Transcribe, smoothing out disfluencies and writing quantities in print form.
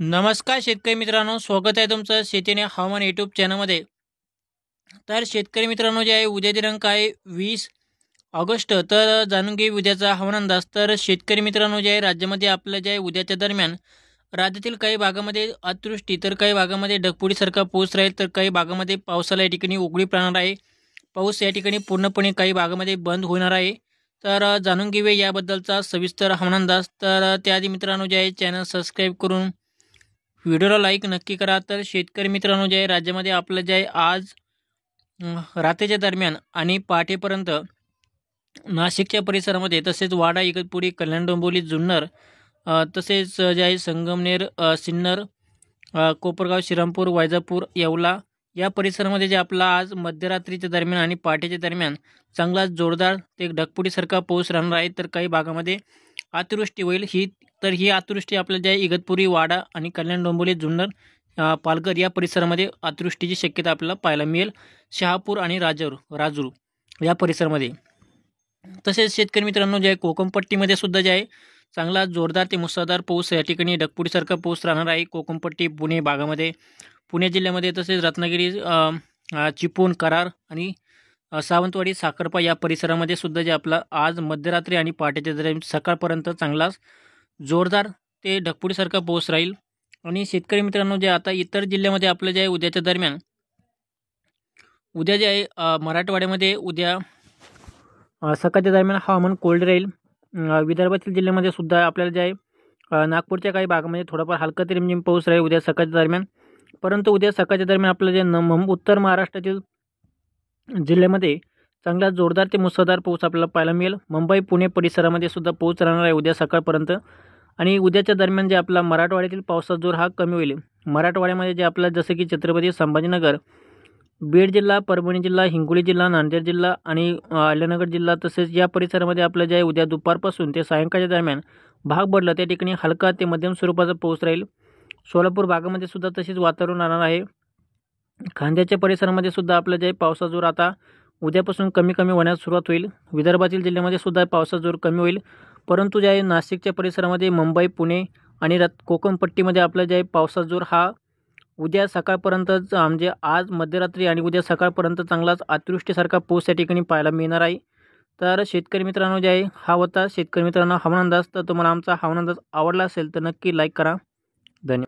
नमस्कार शेतकरी मित्रांनो, स्वागत आहे तुमचं शेतीने हवामान यूट्यूब चॅनलमध्ये। तर शेतकरी मित्रांनो, जे आहे उद्या दिनांक आहे 20 ऑगस्ट। तर जाणून घेऊ उद्याचा हवामान अंदाज। तर शेतकरी मित्रांनो, जे आहे राज्यामध्ये आपलं जे आहे उद्याच्या दरम्यान राज्यातील काही भागामध्ये अतिवृष्टी, तर काही भागामध्ये ढगफुटीसारखा पाऊस राहील, तर काही भागामध्ये पावसाला या ठिकाणी उघडीप राहणार आहे। पाऊस या ठिकाणी पूर्णपणे काही भागामध्ये बंद होणार आहे। तर जाणून घेऊया याबद्दलचा सविस्तर हवामान अंदाज। तर त्याआधी मित्रांनो, जे आहे चॅनल सबस्क्राईब करून व्हिडिओला लाईक नक्की करा। तर शेतकरी मित्रांनो, जे आहे राज्यामध्ये आपलं जे आहे आज रात्रीच्या दरम्यान आणि पहाटेपर्यंत नाशिकच्या परिसरामध्ये, तसेच वाडा, इगतपुरी, कल्याण, डोंबिवली, जुन्नर, तसेच जे आहे संगमनेर, सिन्नर, कोपरगाव, श्रीरामपूर, वैजापूर, येवला या परिसरामध्ये जे आपला आज मध्यरात्रीच्या दरम्यान आणि पहाटेच्या दरम्यान चांगला जोरदार ते ढगफुटीसारखा पाऊस राहणार आहे। तर काही भागामध्ये अतिवृष्टी होईल। ही अतिवृष्टी आपल्याला जे इगतपुरी, वाडा आणि कल्याण, डोंबिवली, जुन्नर, पालघर या परिसरामध्ये अतिवृष्टीची शक्यता आपल्याला पाहायला मिळेल। शहापूर आणि राजूर या परिसरामध्ये। तसेच शेतकरी मित्रांनो, जे आहे कोकणपट्टीमध्ये सुद्धा जे आहे चांगला जोरदार ते मुसळधार पाऊस या ठिकाणी ढगफुटीसारखा पाऊस राहणार आहे। कोकणपट्टी, पुणे भागामध्ये, पुणे जिल्ह्यामध्ये, तसेच रत्नागिरी, चिपळूण, कराड आणि सावंतवाडी, साखरपा या परिसरामध्ये सुद्धा जे आपला आज मध्यरात्री आणि पहाटेच्या दरम्यान सकाळपर्यंत चांगलाच जोरदार ते ढगफुटीसारखा पाऊस राहील। आणि शेतकरी मित्रांनो, जे आता इतर जिल्ह्यामध्ये आपलं जे आहे उद्याच्या दरम्यान उद्या जे आहे मराठवाड्यामध्ये उद्या सकाळच्या दरम्यान हवामान कोल्ड राहील। विदर्भातील जिल्ह्यामध्ये सुद्धा आपल्याला जे आहे नागपूरच्या काही भागामध्ये थोडाफार हलका ते रिमझिम पाऊस राहील उद्या सकाळच्या दरम्यान। परंतु उद्या सकाळच्या दरम्यान आपलं जे उत्तर महाराष्ट्रातील जिल्ह्यामध्ये चांगला जोरदार ते मुसळधार पाऊस आपल्याला पाहायला मिळेल। मुंबई, पुणे परिसरामध्ये सुद्धा पाऊस राहणार आहे उद्या सकाळपर्यंत। आणि उद्याच्या दरम्यान जे आपला मराठवाड्यातील पावसाचा जोर हा कमी होईल। मराठवाड्यामध्ये जे आपला जसं की छत्रपती संभाजीनगर, बीड जिल्हा, परभणी जिल्हा, हिंगोली जिल्हा, नांदेड जिल्हा आणि अहिल्यानगर जिल्हा, तसेच या परिसरामध्ये आपलं जे आहे उद्या दुपारपासून ते सायंकाळच्या दरम्यान भाग बदलला त्या ठिकाणी हलका ते मध्यम स्वरूपाचा पाऊस राहील। सोलापूर भागामध्ये सुद्धा तसेच वातावरण राहणार आहे। खांद्याच्या परिसरामध्ये सुद्धा आपलं जे पावसाचा जोर आता उद्यापासून कमी होण्यास सुरुवात होईल। विदर्भातील जिल्ह्यामध्ये सुद्धा पावसाचा जोर कमी होईल। परंतु जे आहे नाशिकच्या परिसरामध्ये, मुंबई, पुणे आणि कोकणपट्टीमध्ये आपलं जे आहे पावसाचा जोर हा उद्या सकाळपर्यंत, म्हणजे आज मध्यरात्री आणि उद्या सकाळपर्यंत चांगलाच अतिवृष्टीसारखा पाऊस या ठिकाणी पाहायला मिळणार आहे। तर शेतकरी मित्रांनो, जे आहे हा होता शेतकरी मित्रांनो हवामान अंदाज। तर तुम्हाला आमचा हवामान अंदाज आवडला असेल तर नक्की लाईक करा। धन्यवाद।